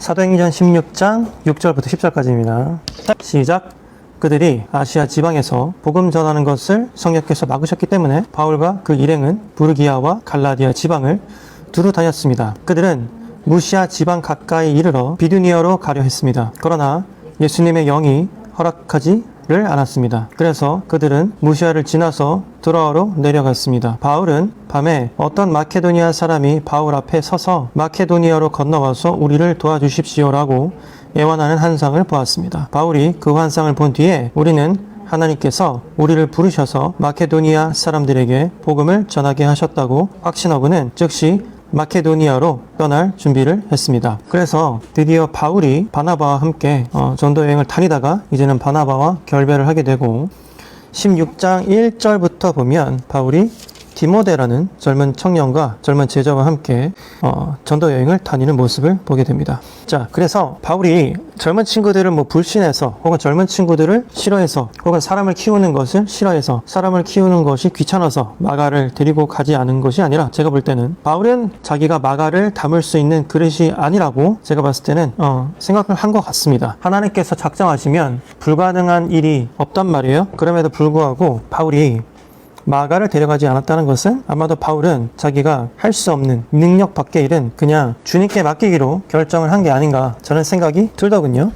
사도행전 16장 6절부터 10절까지입니다. 시작. 그들이 아시아 지방에서 복음 전하는 것을 성령께서 막으셨기 때문에 바울과 그 일행은 부르기아와 갈라디아 지방을 두루 다녔습니다. 그들은 무시아 지방 가까이 이르러 비두니아로 가려 했습니다. 그러나 예수님의 영이 허락하지를 않았습니다. 그래서 그들은 무시아를 지나서 드로아로 내려갔습니다. 바울은 밤에 어떤 마케도니아 사람이 바울 앞에 서서 마케도니아로 건너와서 우리를 도와주십시오라고 애원하는 환상을 보았습니다. 바울이 그 환상을 본 뒤에 우리는 하나님께서 우리를 부르셔서 마케도니아 사람들에게 복음을 전하게 하셨다고 확신하고는 즉시 마케도니아로 떠날 준비를 했습니다. 그래서 드디어 바울이 바나바와 함께 전도 여행을 다니다가 이제는 바나바와 결별을 하게 되고 16장 1절부터 보면 바울이 디모데라는 젊은 청년과 젊은 제자와 함께 전도 여행을 다니는 모습을 보게 됩니다. 자, 그래서 바울이 젊은 친구들을 불신해서 혹은 젊은 친구들을 싫어해서 혹은 사람을 키우는 것을 싫어해서 사람을 키우는 것이 귀찮아서 마가를 데리고 가지 않은 것이 아니라 제가 볼 때는 바울은 자기가 마가를 담을 수 있는 그릇이 아니라고 제가 봤을 때는 생각을 한 것 같습니다. 하나님께서 작정하시면 불가능한 일이 없단 말이에요. 그럼에도 불구하고 바울이 마가를 데려가지 않았다는 것은 아마도 바울은 자기가 할 수 없는 능력 밖의 일은 그냥 주님께 맡기기로 결정을 한 게 아닌가 저는 생각이 들더군요.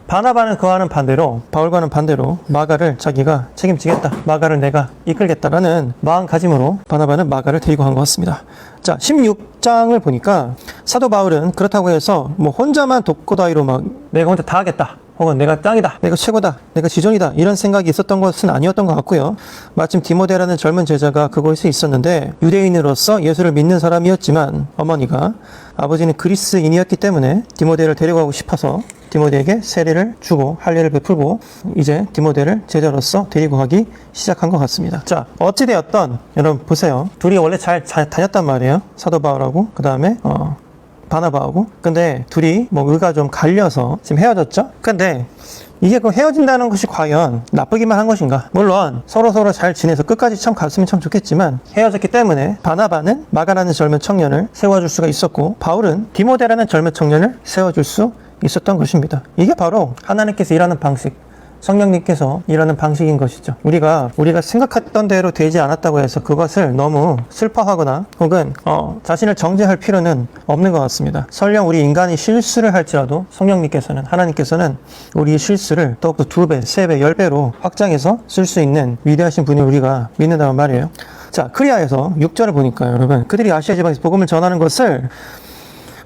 바나바는 그와는 반대로 바울과는 반대로 마가를 자기가 책임지겠다. 마가를 내가 이끌겠다라는 마음가짐으로 바나바는 마가를 데리고 간 것 같습니다. 자, 16장을 보니까 사도 바울은 그렇다고 해서 혼자만 독고다이로 내가 혼자 다 하겠다. 혹은 내가 짱이다, 내가 최고다, 내가 지존이다 이런 생각이 있었던 것은 아니었던 것 같고요. 마침 디모데라는 젊은 제자가 그곳에 있었는데 유대인으로서 예수를 믿는 사람이었지만 어머니가 아버지는 그리스인이었기 때문에 디모데를 데려가고 싶어서 디모데에게 세례를 주고 할례를 베풀고 이제 디모데를 제자로서 데리고 가기 시작한 것 같습니다. 자, 어찌되었던 여러분 보세요. 둘이 원래 잘 다녔단 말이에요. 사도 바울하고 그 다음에 바나바하고. 근데 둘이 의가 좀 갈려서 지금 헤어졌죠? 근데 이게 그 헤어진다는 것이 과연 나쁘기만 한 것인가? 물론 서로 잘 지내서 끝까지 참 갔으면 참 좋겠지만 헤어졌기 때문에 바나바는 마가라는 젊은 청년을 세워줄 수가 있었고 바울은 디모데라는 젊은 청년을 세워줄 수 있었던 것입니다. 이게 바로 하나님께서 일하는 방식, 성령님께서 일하는 방식인 것이죠. 우리가 생각했던 대로 되지 않았다고 해서 그것을 너무 슬퍼하거나 혹은 자신을 정죄할 필요는 없는 것 같습니다. 설령 우리 인간이 실수를 할지라도 성령님께서는 하나님께서는 우리의 실수를 더욱더 2배, 3배, 10배로 확장해서 쓸 수 있는 위대하신 분이 우리가 믿는다는 말이에요. 자, 크리아에서 6절을 보니까 여러분 그들이 아시아 지방에서 복음을 전하는 것을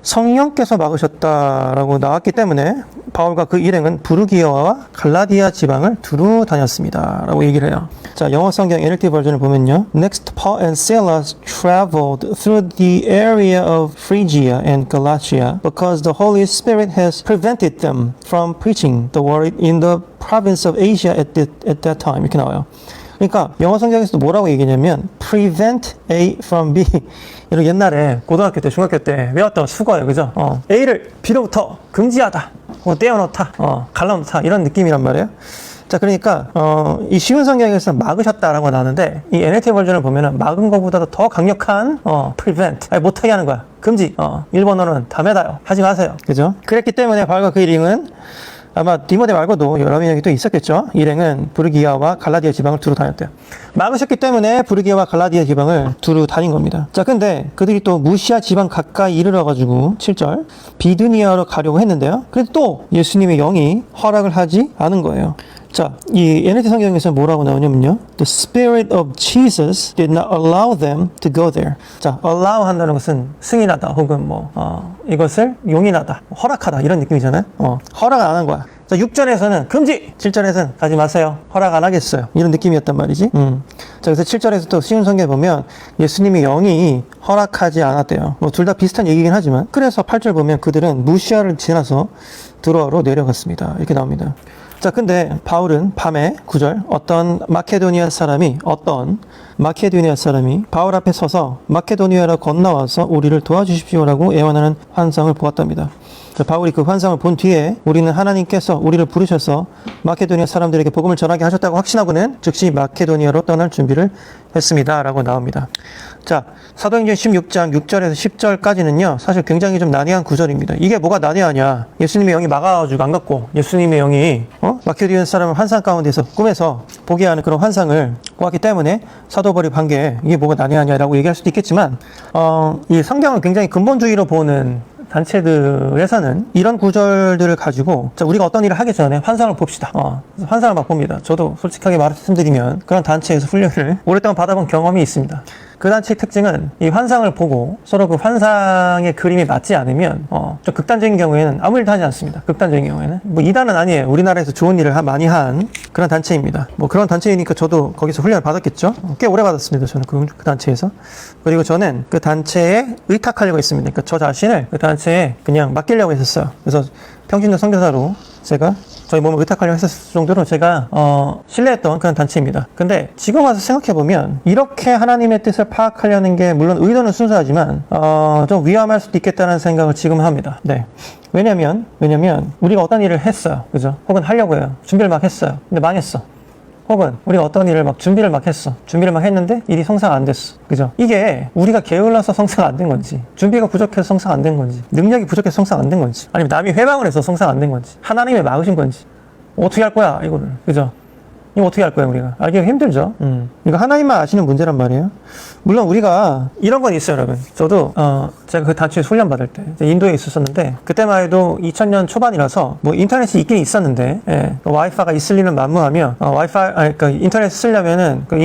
성령께서 막으셨다라고 나왔기 때문에 바울과 그 일행은 부르기아와 갈라디아 지방을 두루 다녔습니다 라고 얘기를 해요. 자, 영어 성경 NLT 버전을 보면요. Next, Paul and Silas traveled through the area of Phrygia and Galatia because the Holy Spirit has prevented them from preaching the word in the province of Asia at that time. 이렇게 나와요. 그러니까 영어 성경에서도 뭐라고 얘기냐면 prevent A from B. 이런 옛날에 고등학교 때 중학교 때 외웠던 수거예요. 그죠? A를 B로부터 금지하다. 떼어놓다. 갈라놓다. 이런 느낌이란 말이에요. 자, 그러니까 이 쉬운 성경에서 막으셨다라고 나오는데 이 NLT 버전을 보면은 막은 것보다도 더 강력한 prevent. 못하게 하는 거야. 금지. 일본어는 다메다요. 하지 마세요. 그죠? 그랬기 때문에 바울과 그 일행은 아마 디모데 말고도 여러 명이 또 있었겠죠. 일행은 부르기아와 갈라디아 지방을 두루 다녔대요. 막으셨기 때문에 부르기아와 갈라디아 지방을 두루 다닌 겁니다. 자, 근데 그들이 또 무시아 지방 가까이 이르러가지고 7절 비두니아로 가려고 했는데요. 그래도 또 예수님의 영이 허락을 하지 않은 거예요. 자, 이 NLT 성경에서 뭐라고 나오냐면요. The Spirit of Jesus did not allow them to go there. 자, allow 한다는 것은 승인하다 혹은 이것을 용인하다, 허락하다 이런 느낌이잖아요. 허락 안 한 거야. 자, 6절에서는 금지! 7절에서는 가지 마세요. 허락 안 하겠어요. 이런 느낌이었단 말이지. 자, 그래서 7절에서 또 쉬운 성경에 보면 예수님의 영이 허락하지 않았대요. 둘 다 비슷한 얘기긴 하지만 그래서 8절 보면 그들은 무시아를 지나서 드로아로 내려갔습니다. 이렇게 나옵니다. 자, 근데 바울은 밤에 9절 어떤 마케도니아 사람이 바울 앞에 서서 마케도니아로 건너와서 우리를 도와주십시오라고 애원하는 환상을 보았답니다. 바울이 그 환상을 본 뒤에 우리는 하나님께서 우리를 부르셔서 마케도니아 사람들에게 복음을 전하게 하셨다고 확신하고는 즉시 마케도니아로 떠날 준비를 했습니다. 라고 나옵니다. 자, 사도행전 16장 6절에서 10절까지는요, 사실 굉장히 좀 난해한 구절입니다. 이게 뭐가 난해하냐. 예수님의 영이 막아가지고 안 갔고, 예수님의 영이, 마케도니아 사람을 환상 가운데서 꿈에서 보게 하는 그런 환상을 보았기 때문에 사도 바울이 한 게 이게 뭐가 난해하냐라고 얘기할 수도 있겠지만, 이 성경을 굉장히 근본주의로 보는 단체들에서는 이런 구절들을 가지고, 자, 우리가 어떤 일을 하기 전에 환상을 봅시다. 환상을 막 봅니다. 저도 솔직하게 말씀드리면 그런 단체에서 훈련을 오랫동안 받아본 경험이 있습니다. 그 단체의 특징은 이 환상을 보고 서로 그 환상의 그림이 맞지 않으면 좀 극단적인 경우에는 아무 일도 하지 않습니다. 극단적인 경우에는 뭐 이단은 아니에요. 우리나라에서 좋은 일을 많이 한 그런 단체입니다. 뭐 그런 단체이니까 저도 거기서 훈련을 받았겠죠. 꽤 오래 받았습니다. 저는 그 단체에서. 그리고 저는 그 단체에 의탁하려고 했습니다. 그러니까 저 자신을 그 단체에 그냥 맡기려고 했었어요. 그래서 평신도 선교사로 제가 저희 몸을 의탁하려고 했었을 정도로 제가 신뢰했던 그런 단체입니다. 근데 지금 와서 생각해보면 이렇게 하나님의 뜻을 파악하려는 게 물론 의도는 순수하지만 좀 위험할 수도 있겠다는 생각을 지금은 합니다. 네. 왜냐면 우리가 어떤 일을 했어요. 그죠? 혹은 하려고 해요. 준비를 막 했어요. 근데 망했어. 혹은 우리가 어떤 일을 막 준비를 막 했어. 준비를 막 했는데 일이 성사가 안 됐어. 그죠? 이게 우리가 게을러서 성사가 안 된 건지, 준비가 부족해서 성사가 안 된 건지, 능력이 부족해서 성사가 안 된 건지, 아니면 남이 회방을 해서 성사가 안 된 건지, 하나님이 막으신 건지, 어떻게 할 거야 이거를. 그죠? 이거 어떻게 할 거야 우리가. 알기가 힘들죠. 이거 하나님만 아시는 문제란 말이에요. 물론 우리가 이런 건 있어요, 여러분. 저도 제가 그 단체에서 훈련 받을 때 인도에 있었었는데, 그때만 해도 2000년 초반이라서 뭐 인터넷이 있긴 있었는데, 예, 와이파이가 있을 리는 만무하며 그러니까 인터넷 쓰려면은 그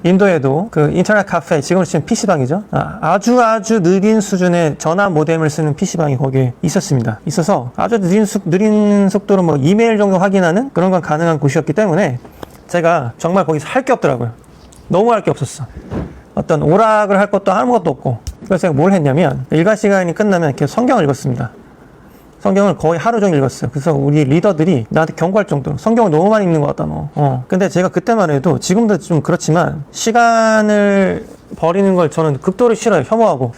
인도에도 그 인터넷 카페, 지금으로 치면 PC방이죠. 아주 느린 수준의 전화 모뎀을 쓰는 PC방이 거기에 있었습니다. 있어서 아주 느린 속도로 뭐 이메일 정도 확인하는 그런 건 가능한 곳이었기 때문에 제가 정말 거기서 할 게 없더라고요. 너무 할 게 없었어. 어떤 오락을 할 것도 아무것도 없고. 그래서 제가 뭘 했냐면, 일과 시간이 끝나면 이렇게 성경을 읽었습니다. 성경을 거의 하루 종일 읽었어요. 그래서 우리 리더들이 나한테 경고할 정도로 성경을 너무 많이 읽는 것 같다, 너. 근데 제가 그때만 해도, 지금도 좀 그렇지만, 시간을 버리는 걸 저는 극도로 싫어요. 혐오하고.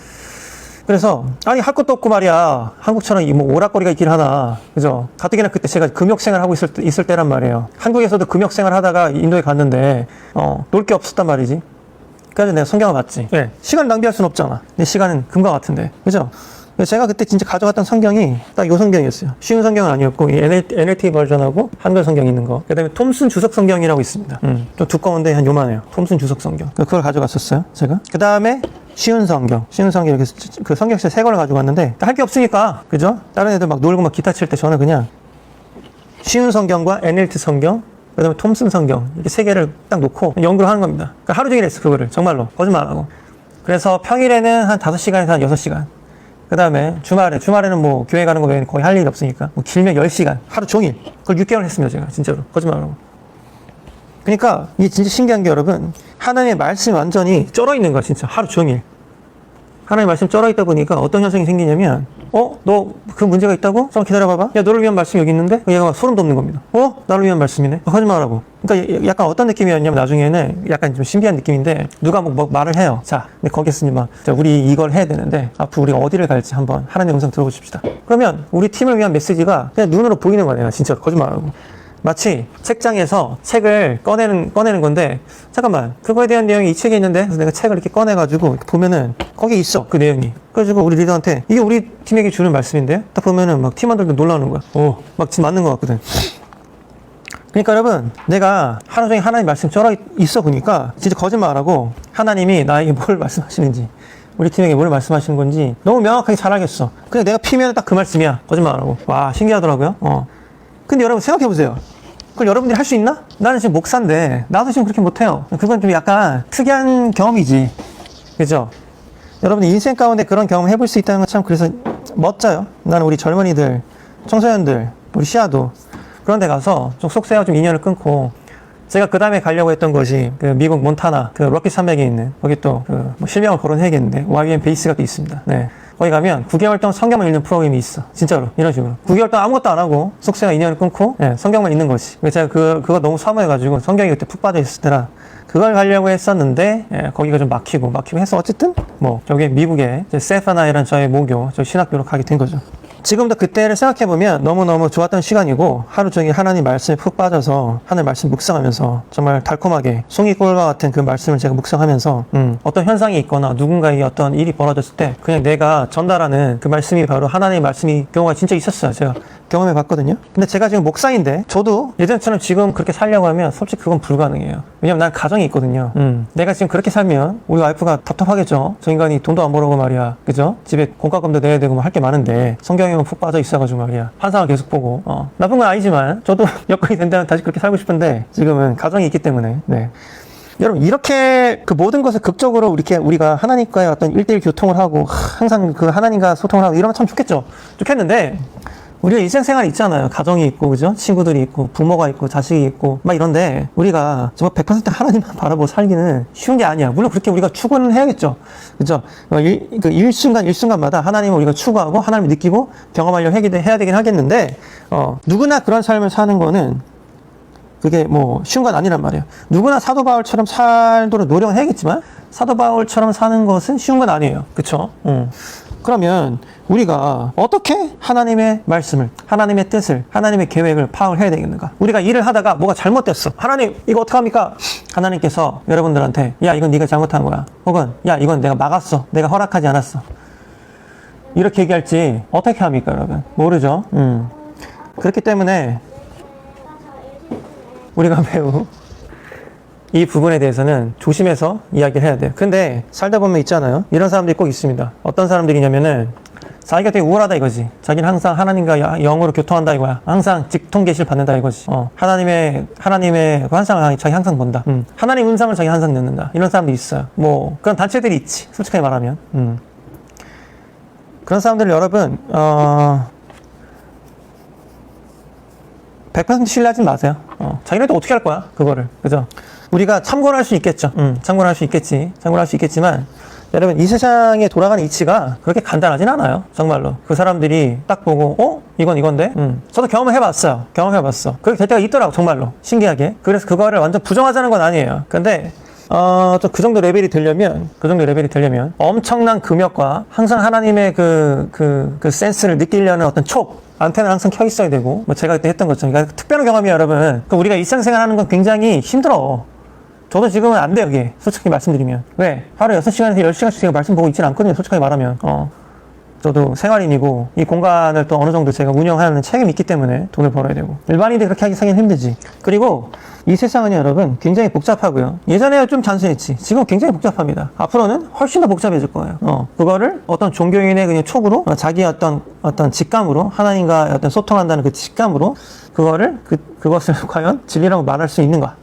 그래서 아니 할 것도 없고 말이야. 한국처럼 뭐 오락거리가 있긴 하나. 그죠? 가뜩이나 그때 제가 금역생활 하고 있을 때란 말이에요. 한국에서도 금역생활 하다가 인도에 갔는데 놀 게 없었단 말이지. 그래서 내가 성경을 봤지. 네. 시간을 낭비할 순 없잖아. 내 시간은 금과 같은데. 그죠? 제가 그때 진짜 가져갔던 성경이 딱 요 성경이었어요. 쉬운 성경은 아니었고, 이 NLT 버전하고 한글 성경 있는 거. 그 다음에 톰슨 주석 성경이라고 있습니다. 좀 두꺼운데 한 요만해요. 톰슨 주석 성경. 그걸 가져갔었어요, 제가. 그 다음에 쉬운 성경 이렇게 그 성경책 세 권을 가져갔는데, 할 게 없으니까, 그죠? 다른 애들 막 놀고 막 기타 칠 때 저는 그냥 쉬운 성경과 NLT 성경, 그 다음에 톰슨 성경, 이렇게 세 개를 딱 놓고 연구를 하는 겁니다. 그러니까 하루 종일 했어, 그거를. 정말로. 거짓말 안 하고. 그래서 평일에는 한 5시간에서 한 6시간. 그 다음에 주말에는 뭐 교회 가는 거 외에는 거의 할 일이 없으니까 뭐 길면 10시간 하루 종일 그걸 6개월 했습니다. 제가 진짜로 거짓말 안 하고. 그러니까 이게 진짜 신기한 게, 여러분, 하나님의 말씀이 완전히 쩔어 있는 거야. 진짜 하루 종일 하나님의 말씀 쩔어 있다 보니까 어떤 현상이 생기냐면, 너 그 문제가 있다고? 좀 기다려봐봐. 야, 너를 위한 말씀이 여기 있는데? 얘가 소름 돋는 겁니다. 나를 위한 말씀이네? 거짓말하고. 그러니까 약간 어떤 느낌이었냐면, 나중에는 약간 좀 신비한 느낌인데, 누가 뭐 말을 해요. 자, 근데 거기서 막, 자, 우리 이걸 해야 되는데, 앞으로 우리가 어디를 갈지 한번 하나님의 음성 들어보십시다. 그러면 우리 팀을 위한 메시지가 그냥 눈으로 보이는 거네요. 진짜 거짓말하고. 마치 책장에서 책을 꺼내는 건데, 잠깐만, 그거에 대한 내용이 이 책에 있는데, 그래서 내가 책을 이렇게 꺼내가지고 이렇게 보면은 거기에 있어, 그 내용이. 그래가지고 우리 리더한테 이게 우리 팀에게 주는 말씀인데요? 딱 보면은 막 팀원들도 놀라는 거야. 막 지금 맞는 것 같거든. 그러니까 여러분, 내가 하루 종일 하나님 말씀 쩔어 있어 보니까 진짜 거짓말 안 하고 하나님이 나에게 뭘 말씀하시는지, 우리 팀에게 뭘 말씀하시는 건지 너무 명확하게 잘 알겠어. 그냥 내가 피면 딱 그 말씀이야. 거짓말 안 하고. 와, 신기하더라고요. 근데 여러분 생각해보세요. 그걸 여러분들이 할 수 있나? 나는 지금 목사인데 나도 지금 그렇게 못해요. 그건 좀 약간 특이한 경험이지. 그죠? 여러분 인생 가운데 그런 경험 해볼 수 있다는 건 참 그래서 멋져요. 나는 우리 젊은이들, 청소년들, 우리 시아도 그런 데 가서 좀 속세와 좀 인연을 끊고, 제가 그 다음에 가려고 했던 것이 그 미국 몬타나 그 럭키 산맥에 있는, 거기 또 그 뭐 실명을 거론해야겠는데 YM 베이스가 또 있습니다. 네. 거기 가면 9개월 동안 성경만 읽는 프로그램이 있어. 진짜로. 이런 식으로. 9개월 동안 아무것도 안 하고 속세와 인연을 끊고, 네, 성경만 읽는 거지. 제가 그거 너무 사모해가지고 성경이 그때 푹 빠져있을 때라 그걸 가려고 했었는데, 예, 거기가 좀 막히고 해서 어쨌든 뭐 저기 미국에 세파나이라는 저의 모교, 저 신학교로 가게 된 거죠. 지금도 그때를 생각해보면 너무너무 좋았던 시간이고 하루 종일 하나님 말씀에 푹 빠져서 하나님 말씀 묵상하면서 정말 달콤하게 송이꿀과 같은 그 말씀을 제가 묵상하면서 어떤 현상이 있거나 누군가의 어떤 일이 벌어졌을 때 그냥 내가 전달하는 그 말씀이 바로 하나님의 말씀이 경우가 진짜 있었어요. 제가 경험해 봤거든요. 근데 제가 지금 목사인데 저도 예전처럼 지금 그렇게 살려고 하면 솔직히 그건 불가능해요. 왜냐면 난 가정이 있거든요. 내가 지금 그렇게 살면 우리 와이프가 답답하겠죠. 저 인간이 돈도 안 벌어오고 말이야. 그죠? 집에 공과금도 내야 되고 뭐 할 게 많은데 성경에만 푹 빠져 있어가지고 말이야. 환상을 계속 보고 나쁜 건 아니지만 저도 여건이 된다면 다시 그렇게 살고 싶은데 지금은 가정이 있기 때문에 네. 여러분 이렇게 그 모든 것을 극적으로 이렇게 우리가 하나님과의 어떤 1대1 교통을 하고 항상 그 하나님과 소통을 하고 이러면 참 좋겠죠. 좋겠는데 우리가 일생생활이 있잖아요. 가정이 있고, 그죠? 친구들이 있고, 부모가 있고, 자식이 있고, 막 이런데, 우리가 정말 100% 하나님만 바라보고 살기는 쉬운 게 아니야. 물론 그렇게 우리가 추구는 해야겠죠. 그죠? 일순간마다 하나님을 우리가 추구하고, 하나님을 느끼고, 경험하려고 해야 되긴 하겠는데, 누구나 그런 삶을 사는 거는, 그게 뭐, 쉬운 건 아니란 말이에요. 누구나 사도 바울처럼 살도록 노력은 해야겠지만, 사도 바울처럼 사는 것은 쉬운 건 아니에요. 그쵸? 그러면 우리가 어떻게 하나님의 말씀을, 하나님의 뜻을, 하나님의 계획을 파악을 해야 되겠는가? 우리가 일을 하다가 뭐가 잘못됐어. 하나님, 이거 어떡합니까? 하나님께서 여러분들한테, 야, 이건 네가 잘못한 거야. 혹은, 야, 이건 내가 막았어. 내가 허락하지 않았어. 이렇게 얘기할지 어떻게 합니까, 여러분? 모르죠? 그렇기 때문에 우리가 매우 이 부분에 대해서는 조심해서 이야기를 해야 돼요. 근데 살다 보면 있잖아요. 이런 사람들이 꼭 있습니다. 어떤 사람들이냐면은 자기가 되게 우월하다 이거지. 자기는 항상 하나님과 영으로 교통한다 이거야. 항상 직통계시를 받는다 이거지. 하나님의 환상을 자기 항상 본다. 하나님 음성을 자기 항상 듣는다. 이런 사람들이 있어요. 뭐 그런 단체들이 있지. 솔직하게 말하면. 그런 사람들 여러분 100% 신뢰하지 마세요. 자기네도 어떻게 할 거야 그거를. 그죠? 우리가 참고를 할 수 있겠죠. 참고를 할 수 있겠지만 여러분 이 세상에 돌아가는 이치가 그렇게 간단하진 않아요. 정말로. 그 사람들이 딱 보고 이건 이건데 저도 경험을 해봤어. 그렇게 될 때가 있더라고. 정말로 신기하게. 그래서 그거를 완전 부정하자는 건 아니에요. 근데 좀 그 정도 레벨이 되려면 엄청난 금욕과 항상 하나님의 그 센스를 느끼려는 어떤 안테나는 항상 켜 있어야 되고, 뭐 제가 그때 했던 것처럼. 그러니까 특별한 경험이에요, 여러분. 우리가 일상생활 하는 건 굉장히 힘들어. 저도 지금은 안 돼요, 이게. 솔직히 말씀드리면. 왜? 하루에 6시간에서 10시간씩 제가 말씀 보고 있지는 않거든요, 솔직하게 말하면. 저도 생활인이고, 이 공간을 또 어느 정도 제가 운영하는 책임이 있기 때문에 돈을 벌어야 되고. 일반인들이 그렇게 하기는 힘들지. 그리고 이 세상은 여러분 굉장히 복잡하고요. 예전에는 좀 단순했지. 지금 굉장히 복잡합니다. 앞으로는 훨씬 더 복잡해질 거예요. 그거를 어떤 종교인의 그냥 촉으로, 자기의 어떤 직감으로, 하나님과 어떤 소통한다는 그 직감으로, 그것을 과연 진리라고 말할 수 있는가?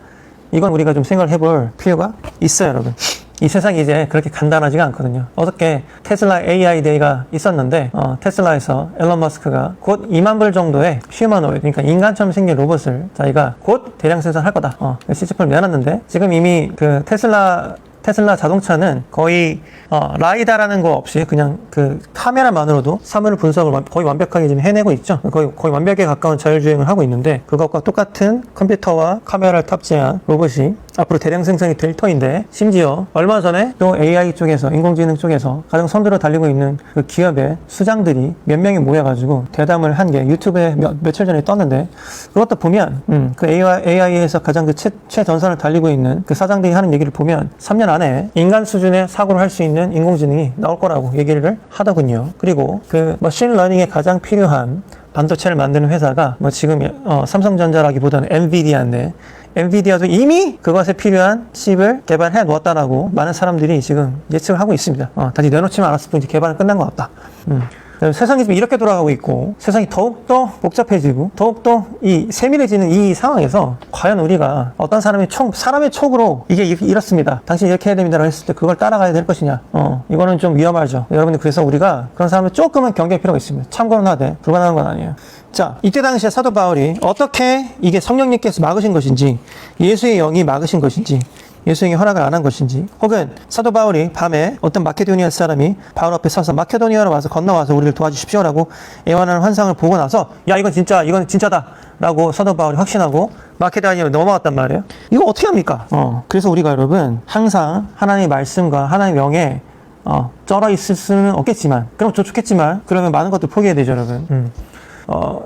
이건 우리가 좀 생각을 해볼 필요가 있어요, 여러분. 이 세상이 이제 그렇게 간단하지가 않거든요. 어저께 테슬라 AI 데이가 있었는데 테슬라에서 앨런 머스크가 곧 2만 불 정도의 휴머노이드, 그러니까 인간처럼 생긴 로봇을 자기가 곧 대량 생산할 거다. 시제품을 내놨는데 지금 이미 그 테슬라 자동차는 거의 라이다라는 거 없이 그냥 그 카메라만으로도 사물 분석을 거의 완벽하게 지금 해내고 있죠. 거의 완벽에 가까운 자율주행을 하고 있는데 그것과 똑같은 컴퓨터와 카메라를 탑재한 로봇이 앞으로 대량 생산이 될 터인데, 심지어 얼마 전에 또 AI 쪽에서, 인공지능 쪽에서 가장 선두로 달리고 있는 그 기업의 수장들이 몇 명이 모여가지고 대담을 한 게 유튜브에 며칠 전에 떴는데, 그것도 보면 그 AI에서 가장 그 최전선을 달리고 있는 그 사장들이 하는 얘기를 보면 3년 안에 인간 수준의 사고를 할 수 있는 인공지능이 나올 거라고 얘기를 하더군요. 그리고 그 머신러닝에 가장 필요한 반도체를 만드는 회사가 뭐 지금 삼성전자라기보다는 엔비디아인데, 엔비디아도 이미 그것에 필요한 칩을 개발해 놓았다라고 많은 사람들이 지금 예측을 하고 있습니다. 다시 내놓지만 않았을 뿐이지 개발은 끝난 것 같다. 세상이 지금 이렇게 돌아가고 있고, 세상이 더욱더 복잡해지고 더욱더 이 세밀해지는 이 상황에서 과연 우리가 어떤 사람의 촉으로 이게 이렇습니다, 당신 이렇게 해야 됩니다라고 했을 때 그걸 따라가야 될 것이냐, 이거는 좀 위험하죠. 여러분들, 그래서 우리가 그런 사람을 조금은 경계할 필요가 있습니다. 참고는 하되 불가능한 건 아니에요. 자, 이때 당시에 사도 바울이 어떻게 이게 성령님께서 막으신 것인지, 예수의 영이 막으신 것인지, 예수님이 허락을 안 한 것인지, 혹은 사도 바울이 밤에 어떤 마케도니아 사람이 바울 앞에 서서 마케도니아로 와서 건너와서 우리를 도와주십시오라고 애원하는 환상을 보고 나서, 야, 이건 진짜다 라고 사도 바울이 확신하고 마케도니아로 넘어갔단 말이에요. 이거 어떻게 합니까? 그래서 우리가 여러분 항상 하나님의 말씀과 하나님의 영에 쩔어 있을 수는 없겠지만, 그럼 좋겠지만, 그러면 많은 것들 포기해야 되죠, 여러분.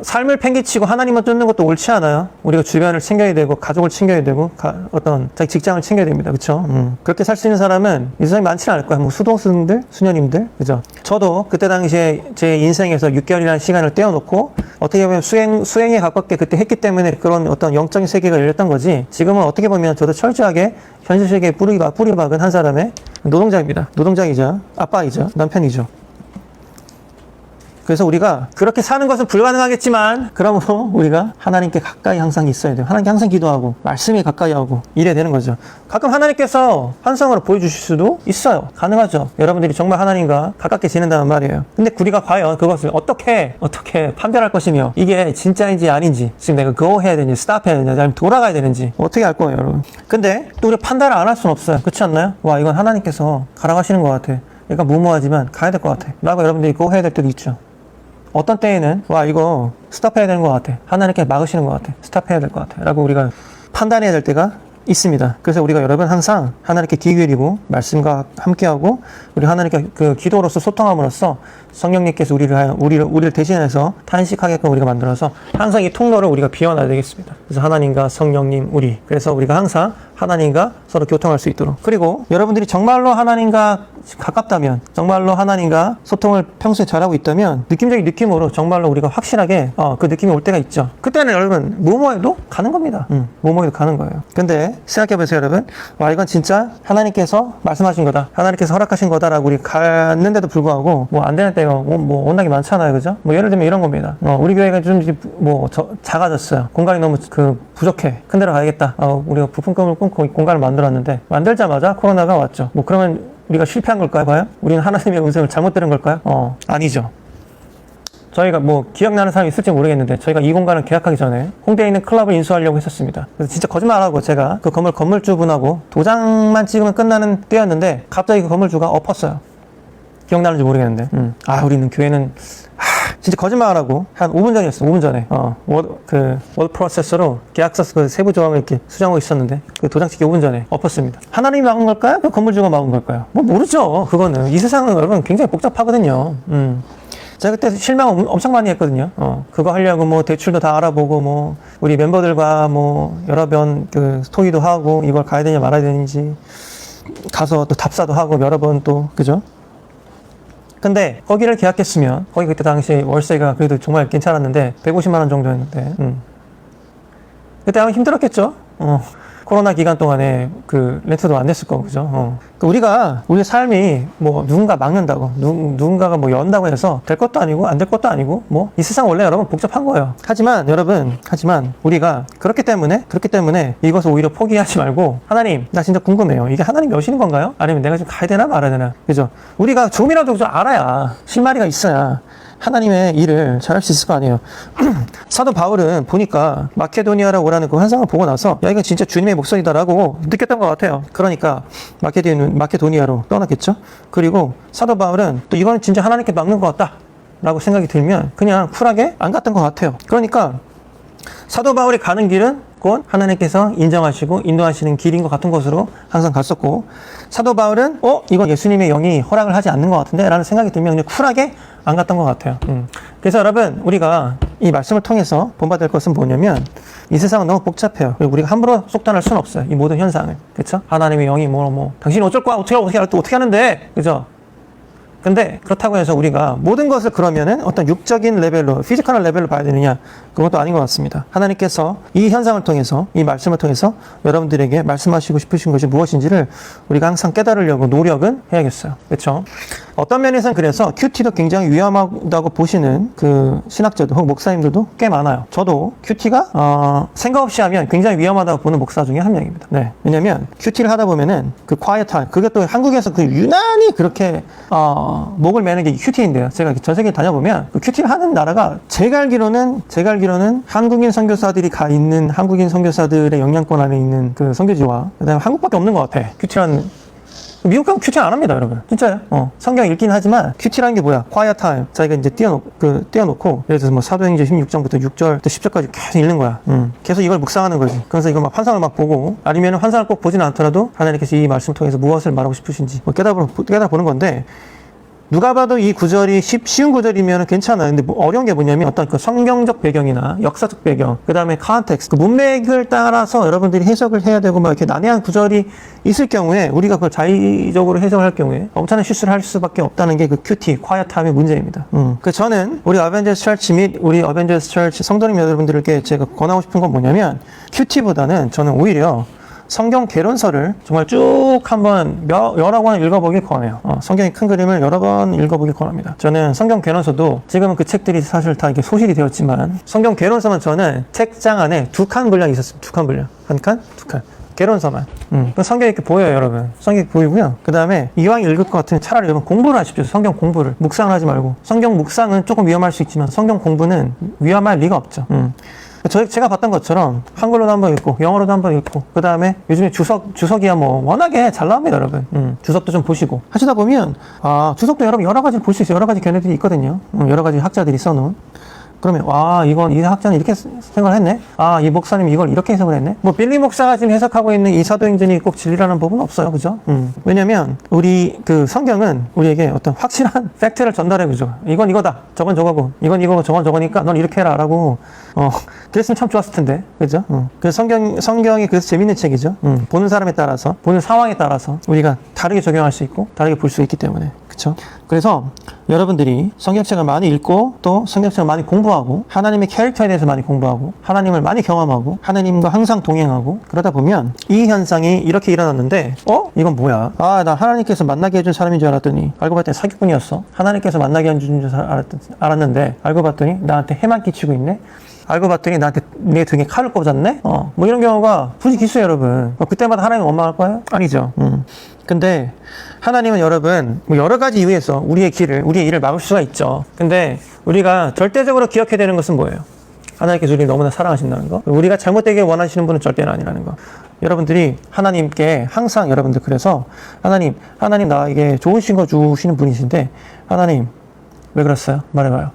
삶을 팽개치고 하나님만 쫓는 것도 옳지 않아요. 우리가 주변을 챙겨야 되고, 가족을 챙겨야 되고, 어떤 자기 직장을 챙겨야 됩니다. 그쵸? 그렇게 살 수 있는 사람은 이 세상에 많지는 않을 거야. 뭐 수동생들, 수녀님들, 그죠? 저도 그때 당시에 제 인생에서 6개월이라는 시간을 떼어놓고, 어떻게 보면 수행에 가깝게 그때 했기 때문에 그런 어떤 영적인 세계가 열렸던 거지, 지금은 어떻게 보면 저도 철저하게 현실 세계에 뿌리 박은 한 사람의 노동자입니다. 노동자이자 아빠이자 남편이죠. 그래서 우리가 그렇게 사는 것은 불가능하겠지만, 그러므로 우리가 하나님께 가까이 항상 있어야 돼요. 하나님께 항상 기도하고 말씀에 가까이 하고 이래야 되는 거죠. 가끔 하나님께서 환상으로 보여주실 수도 있어요. 가능하죠. 여러분들이 정말 하나님과 가깝게 지낸다는 말이에요. 근데 우리가 과연 그것을 어떻게 판별할 것이며, 이게 진짜인지 아닌지, 지금 내가 go 해야 되는지 stop 해야 되는지, 아니면 돌아가야 되는지 어떻게 알 거예요, 여러분. 근데 또 우리가 판단을 안 할 수는 없어요. 그렇지 않나요? 와, 이건 하나님께서 가라고 하시는 것 같아. 약간 무모하지만 가야 될 것 같아 라고 여러분들이 go 해야 될 때도 있죠. 어떤 때에는 와, 이거 스탑해야 되는 것 같아, 하나님께 막으시는 것 같아, 스탑해야 될 것 같아 라고 우리가 판단해야 될 때가 있습니다. 그래서 우리가 여러분 항상 하나님께 귀 기울이고 말씀과 함께하고, 우리 하나님께 그 기도로서 소통함으로써 성령님께서 우리를 대신해서 탄식하게끔 우리가 만들어서 항상 이 통로를 우리가 비워놔야 되겠습니다. 그래서 하나님과 성령님, 우리, 그래서 우리가 항상 하나님과 서로 교통할 수 있도록. 그리고 여러분들이 정말로 하나님과 가깝다면, 정말로 하나님과 소통을 평소에 잘하고 있다면, 느낌적인 느낌으로 정말로 우리가 확실하게 그 느낌이 올 때가 있죠. 그때는 여러분 뭐뭐해도 가는 겁니다. 뭐뭐해도 가는 거예요. 근데 생각해보세요, 여러분. 와, 이건 진짜 하나님께서 말씀하신 거다, 하나님께서 허락하신 거다라고 우리 갔는데도 불구하고 뭐 안 되는 때가 뭐 워낙에 많잖아요, 그죠? 뭐 예를 들면 이런 겁니다. 우리 교회가 좀 작아졌어요. 공간이 너무 부족해. 큰 데로 가야겠다. 우리가 부품금을 끊고 공간을 만들었는데, 만들자마자 코로나가 왔죠. 뭐 그러면 우리가 실패한 걸까요, 과연? 우리는 하나님의 음성을 잘못 들은 걸까요? 아니죠. 저희가 뭐 기억나는 사람이 있을지 모르겠는데, 저희가 이 공간을 계약하기 전에 홍대에 있는 클럽을 인수하려고 했었습니다. 그래서 진짜 거짓말 안 하고 제가 그 건물주분하고 도장만 찍으면 끝나는 때였는데, 갑자기 그 건물주가 엎었어요. 기억나는지 모르겠는데. 우리는 교회는 진짜 거짓말 안 하고 한 5분 전이었어. 5분 전에 워드 프로세서로 계약서 그 세부 조항을 이렇게 수정하고 있었는데, 그 도장 찍기 5분 전에 엎었습니다. 하나님이 막은 걸까요? 그 건물주가 막은 걸까요? 뭐 모르죠. 그거는 이 세상은 여러분 굉장히 복잡하거든요. 제가 그때 실망 엄청 많이 했거든요. 그거 하려고 뭐 대출도 다 알아보고, 뭐 우리 멤버들과 뭐 여러 번 그 토의도 하고, 이걸 가야 되냐 말아야 되는지 가서 또 답사도 하고 여러 번 또, 그죠? 근데 거기를 계약했으면, 거기 그때 당시 월세가 그래도 정말 괜찮았는데 150만 원 정도였는데, 그때 아마 힘들었겠죠. 코로나 기간 동안에 그 렌트도 안 냈을 거고, 그죠? 우리의 삶이 뭐 누군가 막는다고, 누군가가 뭐 연다고 해서 될 것도 아니고 안 될 것도 아니고, 뭐 이 세상 원래 여러분 복잡한 거예요. 하지만 우리가 그렇기 때문에 이것을 오히려 포기하지 말고, 하나님, 나 진짜 궁금해요. 이게 하나님이 여시는 건가요? 아니면 내가 지금 가야 되나 말아야 되나? 그죠? 우리가 조금이라도 좀 알아야, 실마리가 있어야 하나님의 일을 잘할 수 있을 거 아니에요. 사도 바울은 보니까 마케도니아라고 오라는 그 환상을 보고 나서, 야, 이건 진짜 주님의 목소리다라고 느꼈던 것 같아요. 그러니까 마케도니아로 떠났겠죠. 그리고 사도 바울은 또 이거는 진짜 하나님께 막는 것 같다 라고 생각이 들면 그냥 쿨하게 안 갔던 것 같아요. 그러니까 사도 바울이 가는 길은 곧 하나님께서 인정하시고 인도하시는 길인 것 같은 곳으로 항상 갔었고, 사도 바울은 이건 예수님의 영이 허락을 하지 않는 것 같은데 라는 생각이 들면 그냥 쿨하게 안 갔던 것 같아요. 그래서 여러분, 우리가 이 말씀을 통해서 본받을 것은 뭐냐면, 이 세상은 너무 복잡해요. 그리고 우리가 함부로 속단할 수는 없어요. 이 모든 현상을. 그쵸? 하나님의 영이 당신이 어쩔 거야? 어떻게 하는데? 그죠? 근데 그렇다고 해서 우리가 모든 것을 그러면은 어떤 육적인 레벨로, 피지컬한 레벨로 봐야 되느냐? 그것도 아닌 것 같습니다. 하나님께서 이 현상을 통해서, 이 말씀을 통해서 여러분들에게 말씀하시고 싶으신 것이 무엇인지를 우리가 항상 깨달으려고 노력은 해야겠어요. 그렇죠? 어떤 면에서는 그래서 큐티도 굉장히 위험하다고 보시는 그 신학자들 혹은 목사님들도 꽤 많아요. 저도 큐티가 생각 없이 하면 굉장히 위험하다고 보는 목사 중에 한 명입니다. 네. 왜냐면 큐티를 하다 보면은 그 quiet time, 그게 또 한국에서 그 유난히 그렇게 목을 매는 게 큐티인데요. 제가 전 세계 다녀보면 그 큐티를 하는 나라가 제가 알기로는 한국인 선교사들이 가 있는, 한국인 선교사들의 영향권 안에 있는 그 선교지와 그다음에 한국밖에 없는 것 같아. 큐티라는 미국 가면 큐티 안 합니다, 여러분. 진짜요. 성경 읽긴 하지만 큐티라는 게 뭐야? quiet time. 자기가 이제 띄워놓고 예를 들어서 뭐 사도행전 16장부터 6절부터 10절까지 계속 읽는 거야. 계속 이걸 묵상하는 거지. 그래서 이걸 막 환상을 막 보고 아니면 환상을 꼭 보지는 않더라도 하나님께서 이 말씀 통해서 무엇을 말하고 싶으신지 뭐 깨달아보는 건데, 누가 봐도 이 구절이 쉬운 구절이면 괜찮아요. 근데 뭐 어려운 게 뭐냐면 어떤 그 성경적 배경이나 역사적 배경, 그 다음에 컨텍스트, 그 문맥을 따라서 여러분들이 해석을 해야 되고 막 이렇게 난해한 구절이 있을 경우에 우리가 그걸 자의적으로 해석을 할 경우에 엄청난 실수를 할 수밖에 없다는 게 그 큐티, quiet time의 문제입니다. 그 저는 우리 어벤져스 철치 및 우리 어벤져스 철치 성도님 여러분들께 제가 권하고 싶은 건 뭐냐면, 큐티보다는 저는 오히려 성경 개론서를 정말 쭉 한번 여러 번 읽어보길 권해요. 성경의 큰 그림을 여러 번 읽어보길 권합니다. 저는 성경 개론서도 지금은 그 책들이 사실 다 이렇게 소실이 되었지만, 성경 개론서는 저는 책장 안에 2칸 분량이 있었습니다. 2칸 분량. 1칸? 2칸. 개론서만. 성경이 이렇게 보여요, 여러분. 성경이 보이고요. 그 다음에 이왕 읽을 것 같으면 차라리 여러분 공부를 하십시오. 성경 공부를. 묵상을 하지 말고. 성경 묵상은 조금 위험할 수 있지만 성경 공부는 위험할 리가 없죠. 제가 봤던 것처럼 한글로도 한번 읽고 영어로도 한번 읽고, 그 다음에 요즘에 주석이야 뭐 워낙에 잘 나옵니다, 여러분. 주석도 좀 보시고 하시다 보면 주석도 여러분 여러 가지를 볼 수 있어요. 여러 가지 견해들이 있거든요. 여러 가지 학자들이 써놓은. 그러면 이 학자는 이렇게 생각을 했네. 이 목사님이 이걸 이렇게 해석을 했네. 뭐 빌리 목사가 지금 해석하고 있는 이 사도행전이 꼭 진리라는 법은 없어요, 그죠? 왜냐면 우리 그 성경은 우리에게 어떤 확실한 팩트를 전달해 주죠. 이건 이거다, 저건 저거고, 이건 이거고, 저건 저거니까 넌 이렇게 해라라고. 그랬으면 참 좋았을 텐데, 그죠? 그래서 성경이 그래서 재밌는 책이죠. 보는 사람에 따라서, 보는 상황에 따라서 우리가 다르게 적용할 수 있고 다르게 볼 수 있기 때문에, 그렇죠? 그래서 여러분들이 성경책을 많이 읽고 또 성경책을 많이 공부하고 하나님의 캐릭터에 대해서 많이 공부하고 하나님을 많이 경험하고 하나님과 항상 동행하고 그러다 보면 이 현상이 이렇게 일어났는데, 이건 뭐야? 나 하나님께서 만나게 해준 사람인 줄 알았더니 알고 봤더니 사기꾼이었어. 하나님께서 만나게 해준 줄 알았는데 알고 봤더니 나한테 해만 끼치고 있네. 알고 봤더니 나한테 내 등에 칼을 꽂았네? 뭐 이런 경우가 부지기수예요, 여러분. 그때마다 하나님 원망할 거예요? 아니죠. 근데 하나님은 여러분 뭐 여러 가지 이유에서 우리의 일을 막을 수가 있죠. 근데 우리가 절대적으로 기억해야 되는 것은 뭐예요? 하나님께서 우리를 너무나 사랑하신다는 거. 우리가 잘못되게 원하시는 분은 절대는 아니라는 거. 여러분들이 하나님께 항상 여러분들 그래서 하나님 나에게 좋으신 거 주시는 분이신데 하나님 왜 그랬어요? 말해봐요.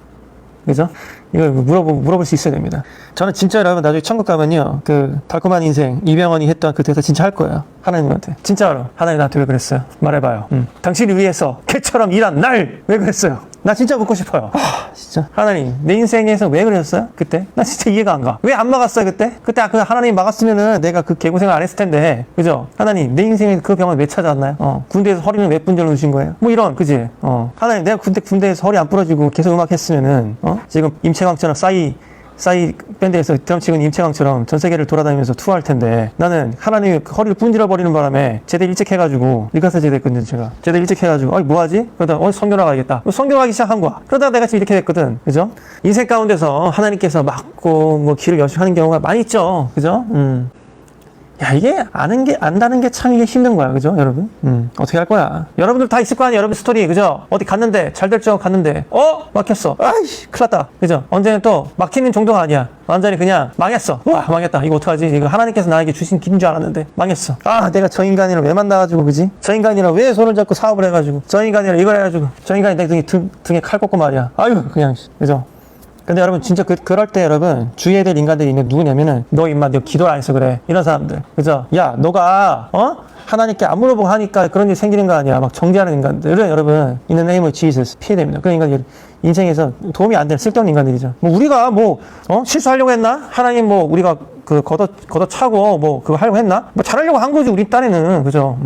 그죠? 이걸 물어볼 수 있어야 됩니다. 저는 진짜 여러분 나중에 천국 가면요, 그 달콤한 인생 이병헌이 했던 그 대사 진짜 할 거예요. 하나님한테. 진짜로. 하나님 나한테 왜 그랬어요? 말해봐요. 당신을 위해서 개처럼 일한 날 왜 그랬어요? 나 진짜 묻고 싶어요. 진짜. 하나님, 내 인생에서 왜 그러셨어요? 그때? 나 진짜 이해가 안 가. 왜 안 막았어요, 그때? 그때 그 하나님 막았으면은 내가 그 개고생을 안 했을 텐데. 그죠? 하나님, 내 인생에 그 병을 왜 찾아왔나요? 군대에서 허리는 왜 분절로 주신 거예요? 뭐 이런, 그지? 하나님, 내가 군대에서 허리 안 부러지고 계속 음악 했으면은, 지금 임채광처럼 싸이 밴드에서 드럼 치는 임채광처럼 전 세계를 돌아다니면서 투어할 텐데, 나는 하나님이 허리를 분질러 버리는 바람에 제대 일찍 해가지고 리카사 제대 했거든. 제가 제대 일찍 해가지고 뭐하지? 그러다 성교 나가야겠다. 성교 가기 시작한 거야. 그러다가 내가 지금 이렇게 됐거든. 그죠? 인생 가운데서 하나님께서 막고 뭐 길을 여시하는 경우가 많이 있죠. 그죠? 야, 이게 안다는 게 참 이게 힘든 거야. 그죠, 여러분? 어떻게 할 거야? 여러분들 다 있을 거 아니에요, 여러분 스토리. 그죠? 어디 갔는데, 잘 될 줄 알고 갔는데, 막혔어. 아이씨, 큰일 났다. 그죠? 언제는 또, 막히는 정도가 아니야. 완전히 그냥 망했어. 와, 망했다. 이거 어떡하지? 이거 하나님께서 나에게 주신 길인 줄 알았는데, 망했어. 내가 저 인간이랑 왜 만나가지고, 그지? 저 인간이랑 왜 손을 잡고 사업을 해가지고, 저 인간이랑 이걸 해가지고, 저 인간이 내 등에 칼 꽂고 말이야. 아유, 그냥, 그죠? 근데 여러분 진짜 그럴 때 여러분 주의해야 될 인간들이 있는 누구냐면은 너 기도를 안 해서 그래. 이런 사람들. 그죠? 야, 너가 하나님께 안 물어보고 하니까 그런 일이 생기는 거 아니야. 막 정죄하는 인간들은 여러분 in the name of Jesus 피해야 됩니다. 그런 인간들 인생에서 도움이 안 되는 쓸데없는 인간들이죠. 우리가 실수하려고 했나? 하나님 우리가 걷어차고 그거 하려고 했나? 잘하려고 한 거지 우리 딴에는. 그죠?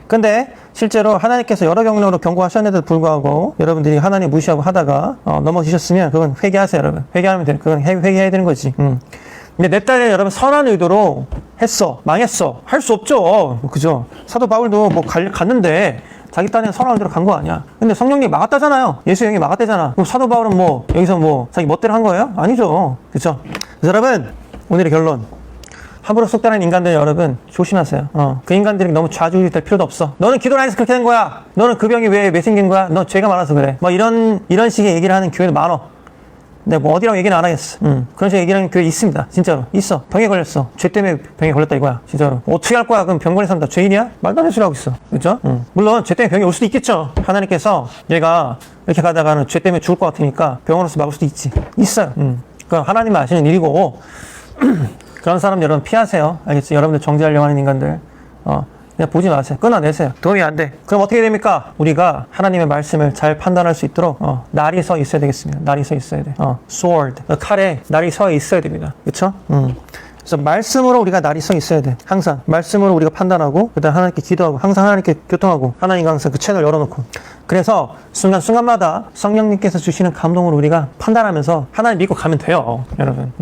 근데 실제로 하나님께서 여러 경로로 경고하셨는데도 불구하고 여러분들이 하나님 무시하고 하다가 넘어지셨으면 그건 회개하세요, 여러분. 회개하면 돼요. 그건 회개해야 되는 거지. 근데 내 딸이 여러분 선한 의도로 했어, 망했어, 할 수 없죠. 그죠? 사도 바울도 갔는데 자기 딴에 선한 의도로 간 거 아니야. 근데 성령님이 막았다잖아요. 예수 형이 막았대잖아. 그럼 사도 바울은 여기서 자기 멋대로 한 거예요? 아니죠. 그죠? 그래서 여러분 오늘의 결론. 함부로 속단하는 인간들 여러분 조심하세요. 그 인간들이 너무 좌지우지 될 필요도 없어. 너는 기도를 안 해서 그렇게 된 거야. 너는 그 병이 왜 생긴 거야? 너 죄가 많아서 그래. 이런 식의 얘기를 하는 교회도 많어. 내가 뭐 어디라고 얘기는 안 하겠어. 그런 식으로 얘기하는 교회 있습니다. 진짜로. 있어. 병에 걸렸어. 죄 때문에 병에 걸렸다 이거야. 진짜로. 어떻게 할 거야? 그럼 병 걸린 사람 다 죄인이야? 말도 안 되는 소리 하고 있어. 그죠? 물론 죄 때문에 병이 올 수도 있겠죠. 하나님께서 얘가 이렇게 가다가는 죄 때문에 죽을 것 같으니까 병원에서 막을 수도 있지. 있어요. 그럼 하나님은 아시는 일이고 그런 사람 여러분 피하세요. 알겠지? 여러분들 정죄하려고 하는 인간들. 그냥 보지 마세요. 끊어내세요. 도움이 안 돼. 그럼 어떻게 됩니까? 우리가 하나님의 말씀을 잘 판단할 수 있도록 날이 서 있어야 되겠습니다. 날이 서 있어야 돼. sword. 칼에 날이 서 있어야 됩니다. 그쵸? 그래서 말씀으로 우리가 날이 서 있어야 돼. 항상 말씀으로 우리가 판단하고 그다음 하나님께 기도하고 항상 하나님께 교통하고 하나님과 항상 그 채널 열어놓고 그래서 순간순간마다 성령님께서 주시는 감동으로 우리가 판단하면서 하나님 믿고 가면 돼요. 여러분.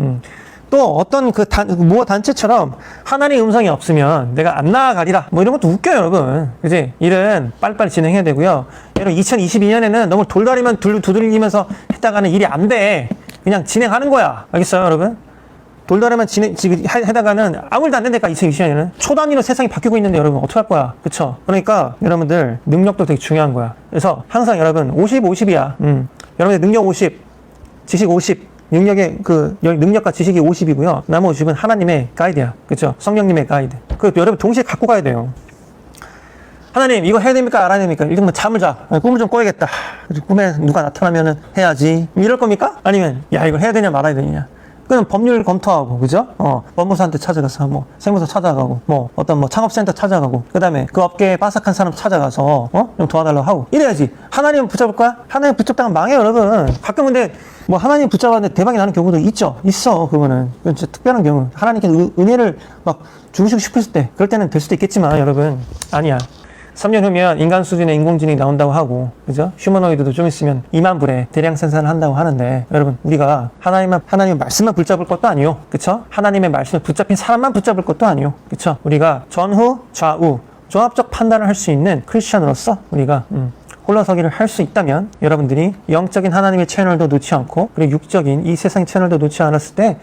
또 어떤 모 단체처럼 하나님의 음성이 없으면 내가 안 나아가리라 뭐 이런 것도 웃겨요 여러분. 그지? 일은 빨리빨리 진행해야 되고요. 여러분 2022년에는 너무 돌다리만 두들리면서 했다가는 일이 안 돼. 그냥 진행하는 거야. 알겠어요 여러분? 돌다리만 해다가는 아무 일도 안 된다니까 2020년에는 초단위로 세상이 바뀌고 있는데 여러분 어떡할 거야. 그쵸? 그러니까 여러분들 능력도 되게 중요한 거야. 그래서 항상 여러분 50, 50이야. 여러분들 능력 50, 지식 50 능력과 지식이 50이고요. 나머지 50은 하나님의 가이드야. 그쵸? 성령님의 가이드. 그 여러분 동시에 갖고 가야 돼요. 하나님, 이거 해야 됩니까? 안 해야 됩니까? 이러면 잠을 자. 꿈을 좀 꿔야겠다. 꿈에 누가 나타나면은 해야지. 이럴 겁니까? 아니면, 야, 이거 해야 되냐 말아야 되냐. 그럼 법률 검토하고, 그죠? 법무사한테 찾아가서, 세무서 찾아가고, 어떤 창업센터 찾아가고, 그 다음에 그 업계에 빠삭한 사람 찾아가서, 좀 도와달라고 하고. 이래야지. 하나님 붙잡을 거야? 하나님 붙잡다가 망해요, 여러분. 가끔 근데, 하나님 붙잡았는데 대박이 나는 경우도 있죠. 있어, 그거는. 그건 진짜 특별한 경우. 하나님께 은혜를 막 주시고 싶을 때, 그럴 때는 될 수도 있겠지만, 여러분. 아니야. 3년 후면 인간 수준의 인공지능이 나온다고 하고, 그죠? 휴머노이드도 좀 있으면 2만 불에 대량 생산을 한다고 하는데, 여러분, 우리가 하나님의 말씀만 붙잡을 것도 아니요. 그쵸? 하나님의 말씀을 붙잡힌 사람만 붙잡을 것도 아니요. 그쵸? 우리가 전후, 좌우, 종합적 판단을 할 수 있는 크리스천으로서 우리가, 홀로서기를 할 수 있다면 여러분들이 영적인 하나님의 채널도 놓지 않고 그리고 육적인 이 세상 채널도 놓지 않았을 때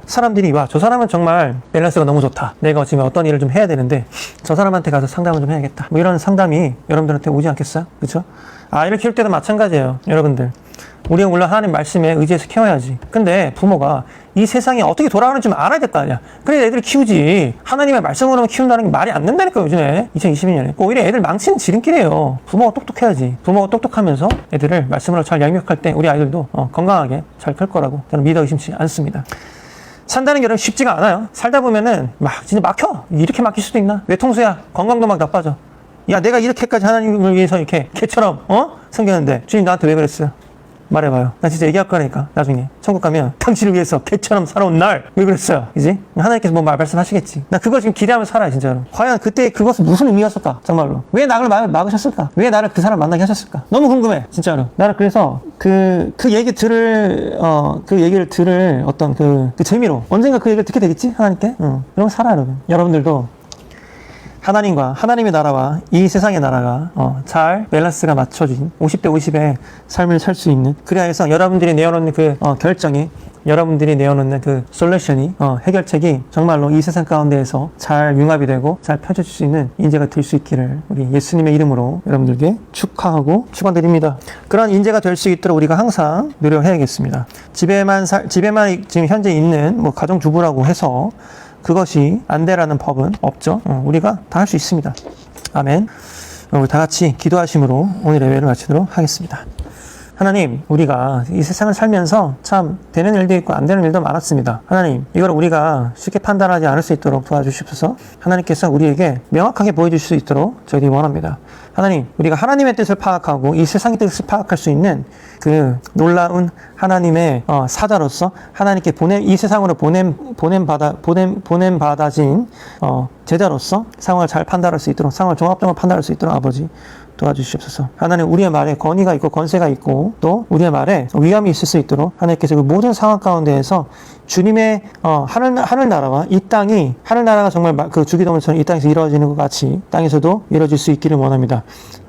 사람들이 와, 저 사람은 정말 밸런스가 너무 좋다. 내가 지금 어떤 일을 좀 해야 되는데 저 사람한테 가서 상담을 좀 해야겠다. 이런 상담이 여러분들한테 오지 않겠어요? 그렇죠? 아이를 키울 때도 마찬가지예요. 여러분들. 우리가 물론 하나님 말씀에 의지해서 키워야지. 근데 부모가 이 세상이 어떻게 돌아가는지 좀 알아야 될 거 아니야. 그래 애들을 키우지. 하나님의 말씀으로만 키운다는 게 말이 안 된다니까 요즘에. 2022년에. 오히려 애들 망치는 지름길이에요. 부모가 똑똑해야지. 부모가 똑똑하면서 애들을 말씀으로 잘 양육할 때 우리 아이들도 건강하게 잘 클 거라고 저는 믿어 의심치 않습니다. 산다는 게 여러분 쉽지가 않아요. 살다 보면은 진짜 막혀. 이렇게 막힐 수도 있나? 외통수야. 건강도 막 나빠져. 야, 내가 이렇게까지 하나님을 위해서 이렇게 개처럼 섬겼는데 주님 나한테 왜 그랬어요? 말해봐요. 나 진짜 얘기할 거니까 나중에 천국 가면 당신을 위해서 개처럼 살아온 날 왜 그랬어요? 이제 하나님께서 말씀하시겠지. 나 그거 지금 기대하면서 살아요 진짜로. 과연 그때 그것은 무슨 의미였을까? 정말로 왜 나를 막으셨을까? 왜 나를 그 사람 만나게 하셨을까? 너무 궁금해 진짜로. 나는 그래서 그 얘기를 들을 어떤 그 재미로 언젠가 그 얘기를 듣게 되겠지 하나님께. 그럼 살아 여러분. 여러분들도 하나님과 하나님의 나라와 이 세상의 나라가 잘 밸런스가 맞춰진 50대 50의 삶을 살 수 있는 그래야 해서 여러분들이 내어놓는 그 결정이 여러분들이 내어놓는 그 솔루션이 해결책이 정말로 이 세상 가운데에서 잘 융합이 되고 잘 펼쳐질 수 있는 인재가 될 수 있기를 우리 예수님의 이름으로 여러분들께 축하하고 축원드립니다. 그런 인재가 될 수 있도록 우리가 항상 노력해야겠습니다. 집에만 지금 현재 있는 가정주부라고 해서 그것이 안 되라는 법은 없죠. 우리가 다 할 수 있습니다. 아멘. 우리 다 같이 기도하심으로 오늘 예배를 마치도록 하겠습니다. 하나님, 우리가 이 세상을 살면서 참 되는 일도 있고 안 되는 일도 많았습니다. 하나님, 이걸 우리가 쉽게 판단하지 않을 수 있도록 도와주시옵소서. 하나님께서 우리에게 명확하게 보여주실 수 있도록 저희들이 원합니다. 하나님, 우리가 하나님의 뜻을 파악하고 이 세상의 뜻을 파악할 수 있는 그 놀라운 하나님의 사자로서 하나님께 이 세상으로 보냄받아진 제자로서 상황을 잘 판단할 수 있도록 상황을 종합적으로 판단할 수 있도록 아버지 도와주시옵소서. 하나님, 우리의 말에 권위가 있고 권세가 있고 또 우리의 말에 위험이 있을 수 있도록 하나님께서 그 모든 상황 가운데에서 주님의 하늘나라와 이 땅이 하늘나라가 정말 그 주기도문처럼 이 땅에서 이루어지는 것 같이 땅에서도 이루어질 수 있기를 원합니다.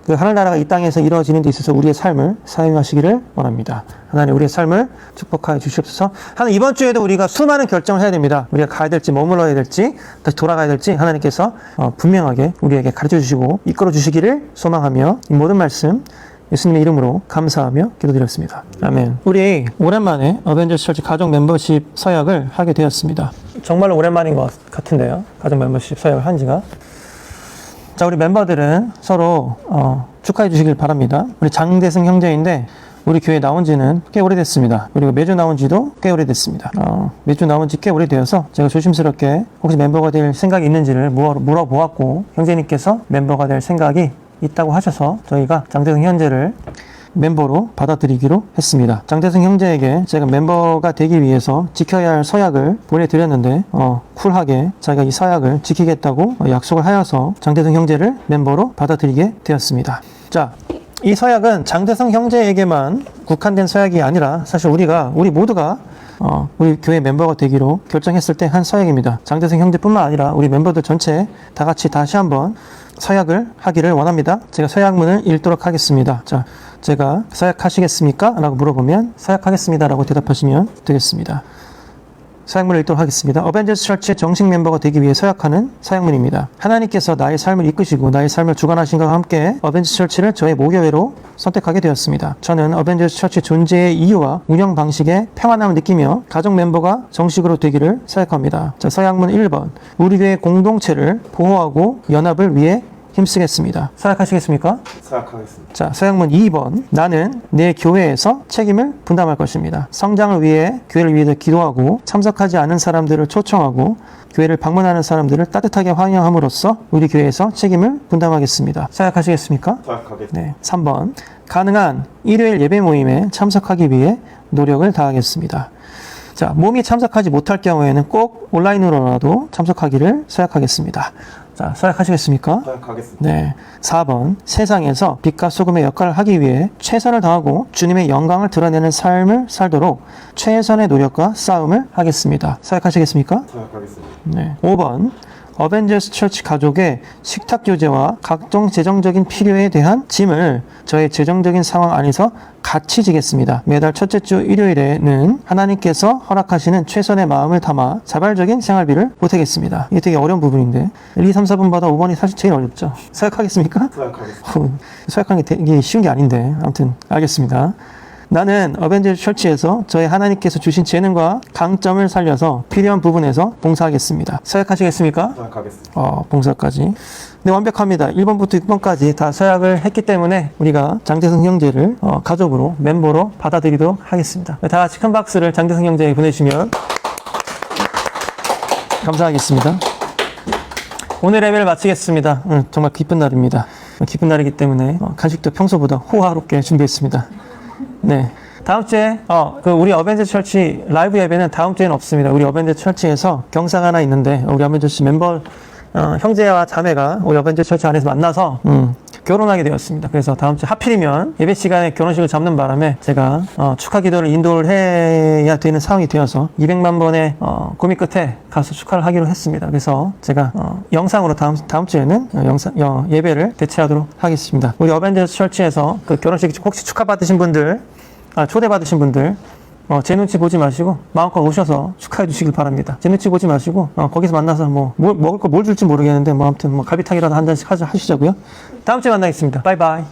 그 하늘나라가 이 땅에서 이루어지는 데 있어서 우리의 삶을 사용하시기를 원합니다. 하나님, 우리의 삶을 축복하여 주시옵소서. 하나님, 이번 주에도 우리가 수많은 결정을 해야 됩니다. 우리가 가야 될지 머물러야 될지 다시 돌아가야 될지 하나님께서 분명하게 우리에게 가르쳐 주시고 이끌어 주시기를 소망하며 이 모든 말씀 예수님의 이름으로 감사하며 기도드렸습니다. 아멘. 우리 오랜만에 어벤져스 철치 가족 멤버십 서약을 하게 되었습니다. 정말로 오랜만인 것 같은데요. 가족 멤버십 서약을 한 지가. 자, 우리 멤버들은 서로 축하해 주시길 바랍니다. 우리 장대승 형제인데 우리 교회 나온 지는 꽤 오래됐습니다. 그리고 매주 나온 지도 꽤 오래됐습니다. 매주 나온 지 꽤 오래되어서 제가 조심스럽게 혹시 멤버가 될 생각이 있는지를 물어보았고 형제님께서 멤버가 될 생각이 있다고 하셔서 저희가 장대승 형제를 멤버로 받아들이기로 했습니다. 장대승 형제에게 제가 멤버가 되기 위해서 지켜야 할 서약을 보내드렸는데 쿨하게 자기가 이 서약을 지키겠다고 약속을 하여서 장대승 형제를 멤버로 받아들이게 되었습니다. 자, 이 서약은 장대성 형제에게만 국한된 서약이 아니라 사실 우리 모두가 우리 교회 멤버가 되기로 결정했을 때 한 서약입니다. 장대성 형제뿐만 아니라 우리 멤버들 전체 다 같이 다시 한번 서약을 하기를 원합니다. 제가 서약문을 읽도록 하겠습니다. 자, 제가 서약하시겠습니까? 라고 물어보면 서약하겠습니다 라고 대답하시면 되겠습니다. 서약문을 읽도록 하겠습니다. 어벤져스 철치의 정식 멤버가 되기 위해 서약하는 서약문입니다. 하나님께서 나의 삶을 이끄시고 나의 삶을 주관하신 것과 함께 어벤져스 철치를 저의 모교회로 선택하게 되었습니다. 저는 어벤져스 철치 존재의 이유와 운영 방식에 평안함을 느끼며 가족 멤버가 정식으로 되기를 서약합니다. 자, 서약문 1번. 우리 교회 공동체를 보호하고 연합을 위해 힘쓰겠습니다. 서약하시겠습니까? 서약하겠습니다. 자, 서약문 2번. 나는 내 교회에서 책임을 분담할 것입니다. 성장을 위해, 교회를 위해서 기도하고 참석하지 않은 사람들을 초청하고 교회를 방문하는 사람들을 따뜻하게 환영함으로써 우리 교회에서 책임을 분담하겠습니다. 서약하시겠습니까? 서약하겠습니다. 네. 3번. 가능한 일요일 예배 모임에 참석하기 위해 노력을 다하겠습니다. 자, 몸이 참석하지 못할 경우에는 꼭 온라인으로라도 참석하기를 서약하겠습니다. 자, 서약하시겠습니까? 서약하겠습니다. 네. 4번. 세상에서 빛과 소금의 역할을 하기 위해 최선을 다하고 주님의 영광을 드러내는 삶을 살도록 최선의 노력과 싸움을 하겠습니다. 서약하시겠습니까? 서약하겠습니다. 네. 5번. 어벤져스 철치 가족의 식탁 교제와 각종 재정적인 필요에 대한 짐을 저의 재정적인 상황 안에서 같이 지겠습니다. 매달 첫째 주 일요일에는 하나님께서 허락하시는 최선의 마음을 담아 자발적인 생활비를 보태겠습니다. 이게 되게 어려운 부분인데 1, 2, 3, 4번보다 5번이 사실 제일 어렵죠. 서약하겠습니까? 서약하겠습니다. 서약하는 게 되게 쉬운 게 아닌데 아무튼 알겠습니다. 나는 어벤져스 철치에서 저의 하나님께서 주신 재능과 강점을 살려서 필요한 부분에서 봉사하겠습니다. 서약하시겠습니까? 서약하겠습니다. 봉사까지. 네, 완벽합니다. 1번부터 6번까지 다 서약을 했기 때문에 우리가 장대성 형제를 가족으로, 멤버로 받아들이도록 하겠습니다. 다 같이 큰 박수를 장대성 형제에게 보내주시면 감사하겠습니다. 오늘 예배를 마치겠습니다. 정말 기쁜 날입니다. 기쁜 날이기 때문에 간식도 평소보다 호화롭게 준비했습니다. 네. 다음 주에, 우리 어벤져스 철치 라이브 예배는 다음 주에는 없습니다. 우리 어벤져스 철치에서 경사가 하나 있는데, 우리 어벤져스 멤버, 형제와 자매가 우리 어벤져스 철치 안에서 만나서, 결혼하게 되었습니다. 그래서 다음 주 하필이면 예배 시간에 결혼식을 잡는 바람에 제가, 축하 기도를 인도를 해야 되는 상황이 되어서 200만 번의, 고민 끝에 가서 축하를 하기로 했습니다. 그래서 제가, 영상으로 다음 주에는 예배를 대체하도록 하겠습니다. 우리 어벤져스 철치에서 그 결혼식 혹시 축하받으신 분들, 초대받으신 분들, 제 눈치 보지 마시고 마음껏 오셔서 축하해 주시길 바랍니다. 제 눈치 보지 마시고 거기서 만나서 먹을 거 뭘 줄지 모르겠는데 아무튼 갈비탕이라도 한 잔씩 하시자고요. 다음 주에 만나겠습니다. 바이바이.